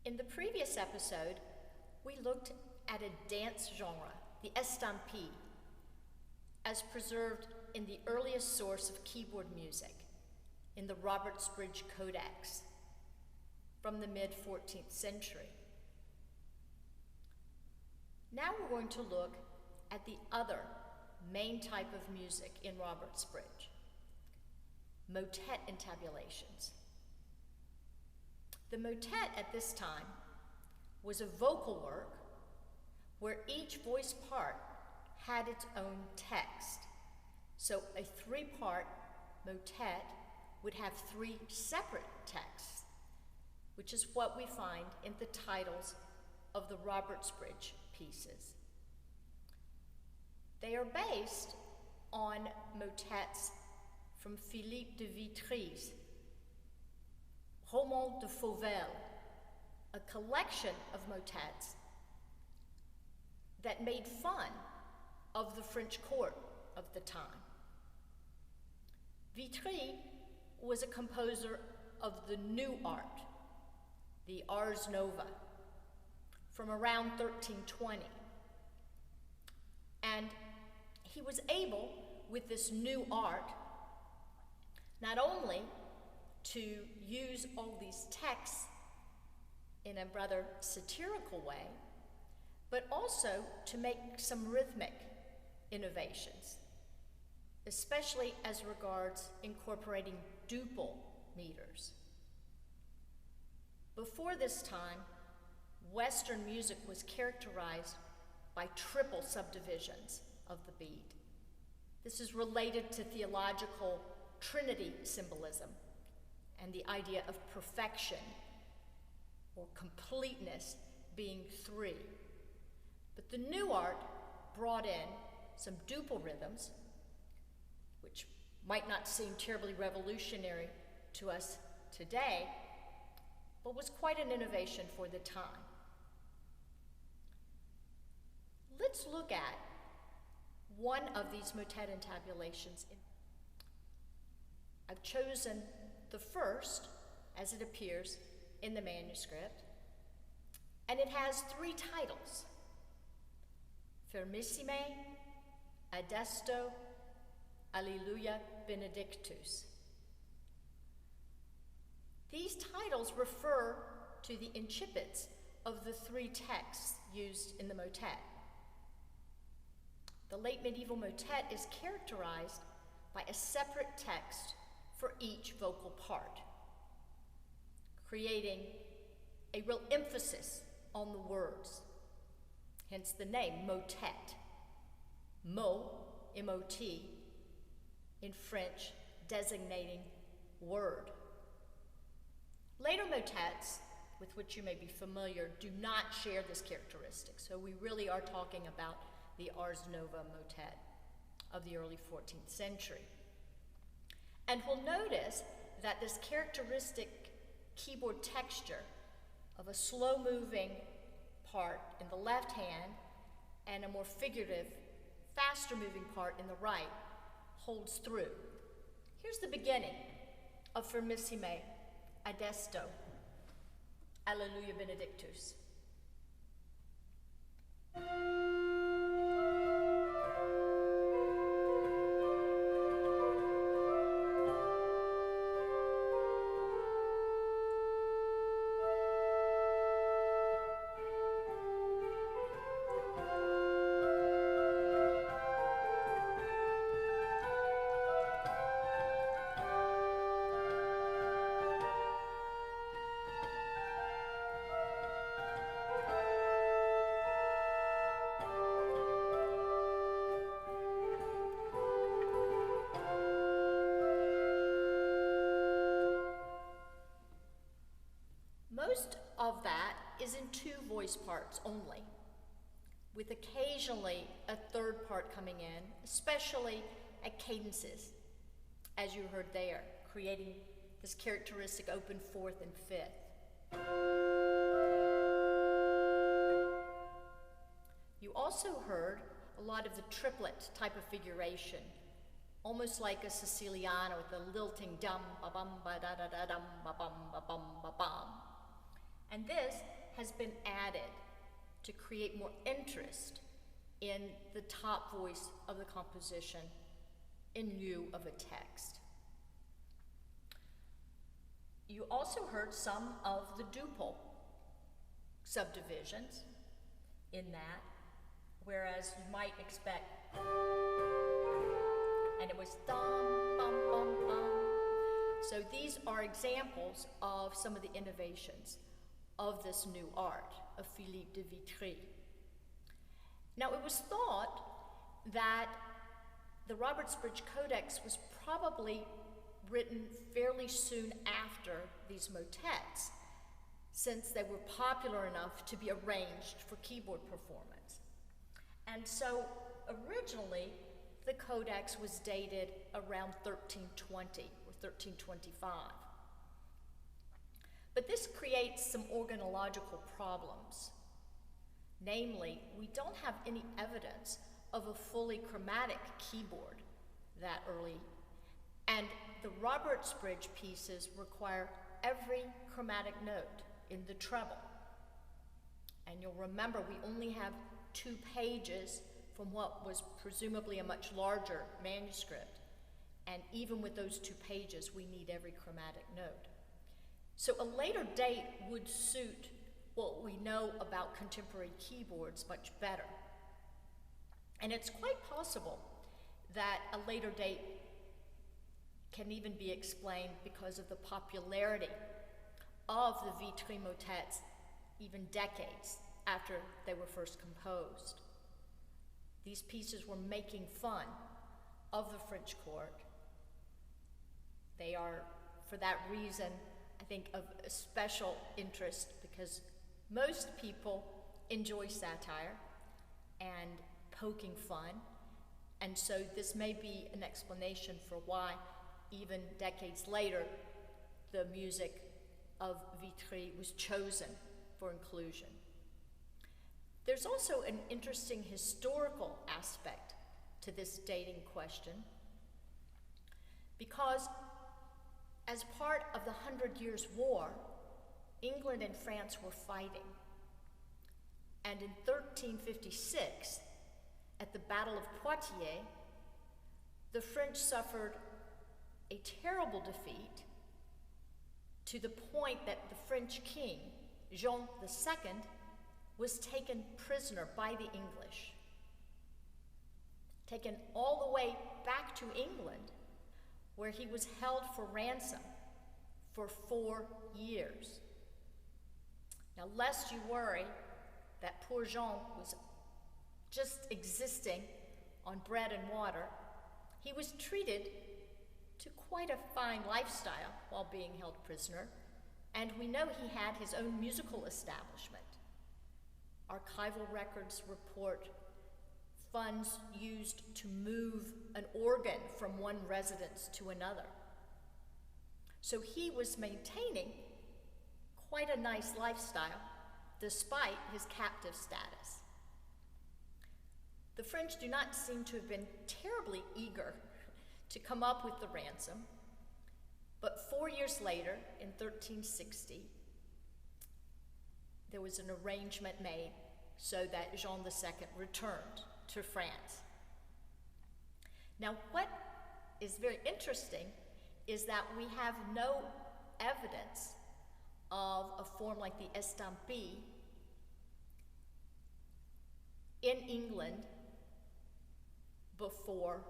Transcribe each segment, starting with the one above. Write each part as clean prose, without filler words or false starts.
In the previous episode, we looked at a dance genre, the estampie, as preserved in the earliest source of keyboard music, in the Robertsbridge Codex, from the mid-14th century. Now we're going to look at the other main type of music in Robertsbridge, motet intabulations. The motet at this time was a vocal work where each voice part had its own text. So a three-part motet would have three separate texts, which is what we find in the titles of the Robertsbridge pieces. They are based on motets from Philippe de Vitry's Roman de Fauvel, a collection of motets that made fun of the French court of the time. Vitry was a composer of the new art, the Ars Nova, from around 1320. And he was able, with this new art, not only to use all these texts in a rather satirical way, but also to make some rhythmic innovations, especially as regards incorporating duple meters. Before this time, Western music was characterized by triple subdivisions of the beat. This is related to theological Trinity symbolism and the idea of perfection or completeness being three. But the new art brought in some duple rhythms, which might not seem terribly revolutionary to us today, but was quite an innovation for the time. Let's look at one of these motet intabulations. I've chosen the first as it appears in the manuscript, and it has three titles: Fermissime, Adesto, Alleluia Benedictus. These titles refer to the incipits of the three texts used in the motet. The late medieval motet is characterized by a separate text for each vocal part, creating a real emphasis on the words, hence the name motet. Mot, M-O-T, in French, designating word. Later motets, with which you may be familiar, do not share this characteristic, so we really are talking about the Ars Nova motet of the early 14th century. And we'll notice that this characteristic keyboard texture of a slow-moving part in the left hand and a more figurative, faster-moving part in the right holds through. Here's the beginning of Fermissime, Adesto, Alleluia Benedictus. Most of that is in two voice parts only, with occasionally a third part coming in, especially at cadences, as you heard there, creating this characteristic open fourth and fifth. You also heard a lot of the triplet type of figuration, almost like a Siciliano with the lilting dum ba bum ba da da da dum ba bum ba bum ba bum. And this has been added to create more interest in the top voice of the composition in lieu of a text. You also heard some of the duple subdivisions in that, whereas you might expect, and it was dum, bum, bum, bum. So these are examples of some of the innovations of this new art of Philippe de Vitry. Now, it was thought that the Robertsbridge Codex was probably written fairly soon after these motets, since they were popular enough to be arranged for keyboard performance. And so originally, the Codex was dated around 1320 or 1325. But this creates some organological problems. Namely, we don't have any evidence of a fully chromatic keyboard that early, and the Robertsbridge pieces require every chromatic note in the treble. And you'll remember we only have 2 pages from what was presumably a much larger manuscript, and even with those 2 pages, we need every chromatic note. So a later date would suit what we know about contemporary keyboards much better. And it's quite possible that a later date can even be explained because of the popularity of the Vitry motets even decades after they were first composed. These pieces were making fun of the French court. They are, for that reason, I think of a special interest because most people enjoy satire and poking fun, and so this may be an explanation for why, even decades later, the music of Vitry was chosen for inclusion. There's also an interesting historical aspect to this dating question, because as part of the 100 Years' War, England and France were fighting. And in 1356, at the Battle of Poitiers, the French suffered a terrible defeat to the point that the French king, Jean II, was taken prisoner by the English, taken all the way back to England, where he was held for ransom for 4 years. Now, lest you worry that poor Jean was just existing on bread and water, he was treated to quite a fine lifestyle while being held prisoner, and we know he had his own musical establishment. Archival records report funds used to move an organ from one residence to another. So he was maintaining quite a nice lifestyle despite his captive status. The French do not seem to have been terribly eager to come up with the ransom, but 4 years later, in 1360, there was an arrangement made so that Jean II returned to France. Now, what is very interesting is that we have no evidence of a form like the estampille in England before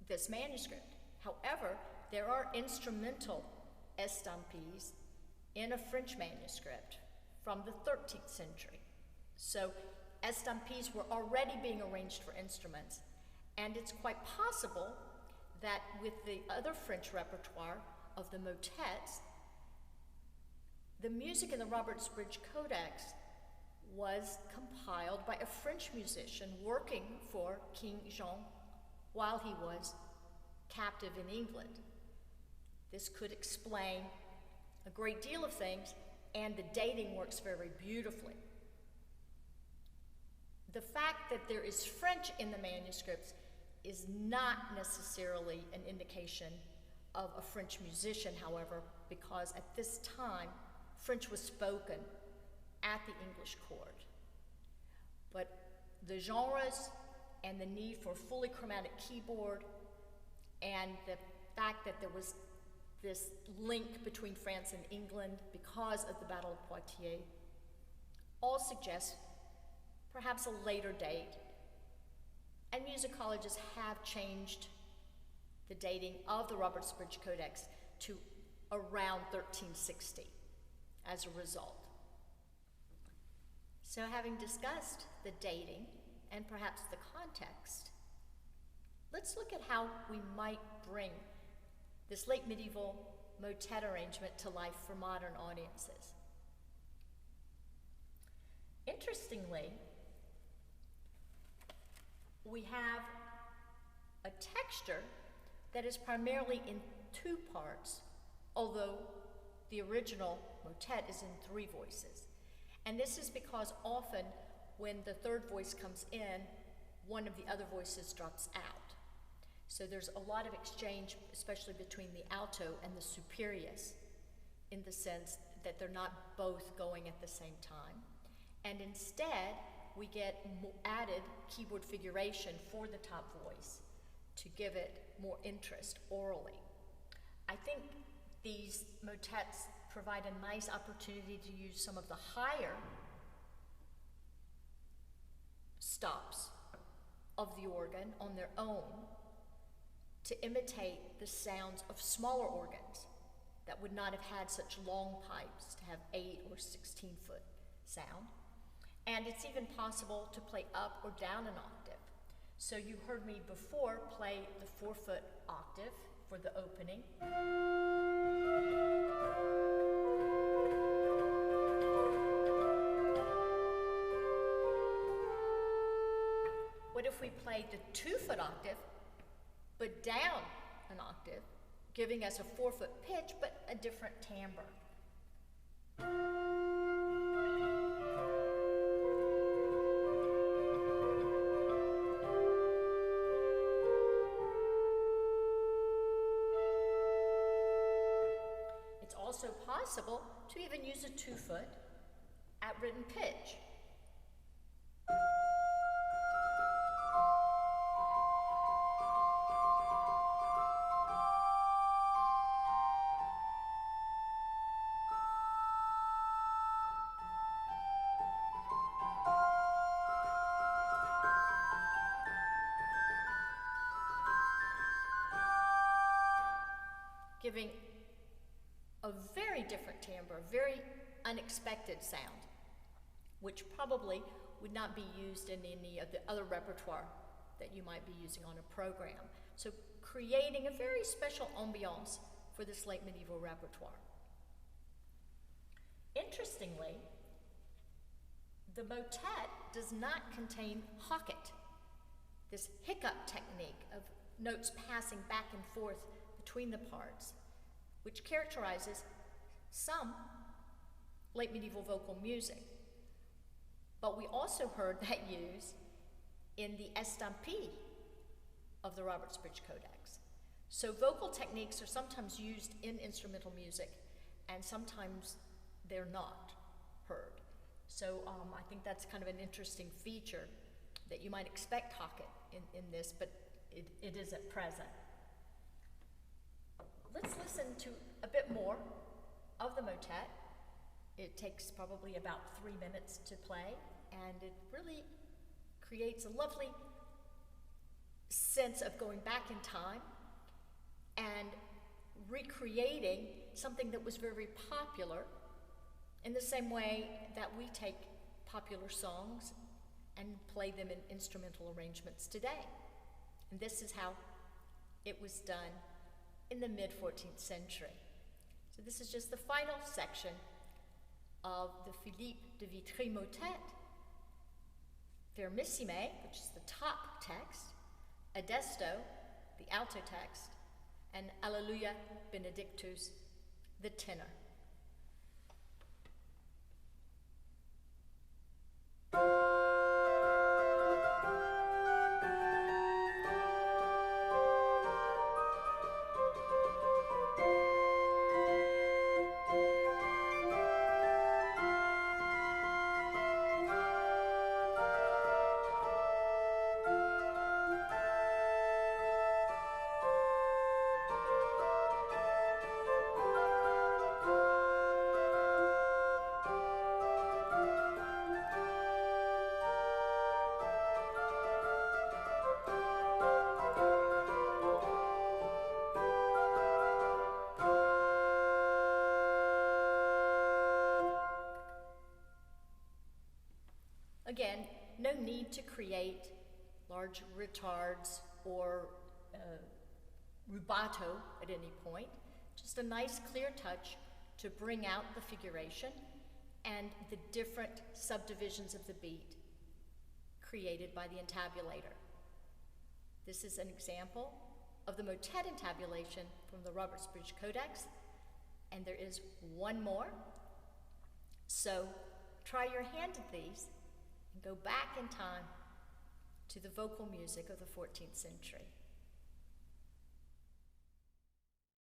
this manuscript. However, there are instrumental estampilles in a French manuscript from the 13th century. So estampilles were already being arranged for instruments, and it's quite possible that with the other French repertoire of the motets, the music in the Robertsbridge Codex was compiled by a French musician working for King Jean while he was captive in England. This could explain a great deal of things, and the dating works very beautifully. The fact that there is French in the manuscripts is not necessarily an indication of a French musician, however, because at this time, French was spoken at the English court. But the genres and the need for a fully chromatic keyboard and the fact that there was this link between France and England because of the Battle of Poitiers all suggest perhaps a later date. And musicologists have changed the dating of the Robertsbridge Codex to around 1360 as a result. So having discussed the dating and perhaps the context, let's look at how we might bring this late medieval motet arrangement to life for modern audiences. Interestingly, we have a texture that is primarily in two parts, although the original motet is in three voices. And this is because often when the third voice comes in, one of the other voices drops out. So there's a lot of exchange, especially between the alto and the superius, in the sense that they're not both going at the same time. And instead, we get added keyboard figuration for the top voice to give it more interest orally. I think these motets provide a nice opportunity to use some of the higher stops of the organ on their own to imitate the sounds of smaller organs that would not have had such long pipes to have 8 or 16-foot sound. And it's even possible to play up or down an octave. So you heard me before play the 4-foot octave for the opening. What if we played the 2-foot octave, but down an octave, giving us a 4-foot pitch, but a different timbre? It's also possible to even use a 2-foot at written pitch. Giving a very different timbre, a very unexpected sound, which probably would not be used in any of the other repertoire that you might be using on a program. So creating a very special ambiance for this late medieval repertoire. Interestingly, the motet does not contain hocket, this hiccup technique of notes passing back and forth between the parts, which characterizes some late medieval vocal music. But we also heard that used in the estampis of the Robertsbridge Codex. So vocal techniques are sometimes used in instrumental music, and sometimes they're not heard. So I think that's kind of an interesting feature that you might expect hocket in this, but it isn't present. Let's listen to a bit more of the motet. It takes probably about 3 minutes to play, and it really creates a lovely sense of going back in time and recreating something that was very popular in the same way that we take popular songs and play them in instrumental arrangements today. And this is how it was done in the mid-14th century. So this is just the final section of the Philippe de Vitry motet. Vermissime, which is the top text, Adesto, the alto text, and Alleluia Benedictus, the tenor. need to create large retards or rubato at any point. Just a nice clear touch to bring out the figuration and the different subdivisions of the beat created by the intabulator. This is an example of the motet intabulation from the Robertsbridge Codex, and there is one more. So try your hand at these and go back in time to the vocal music of the 14th century.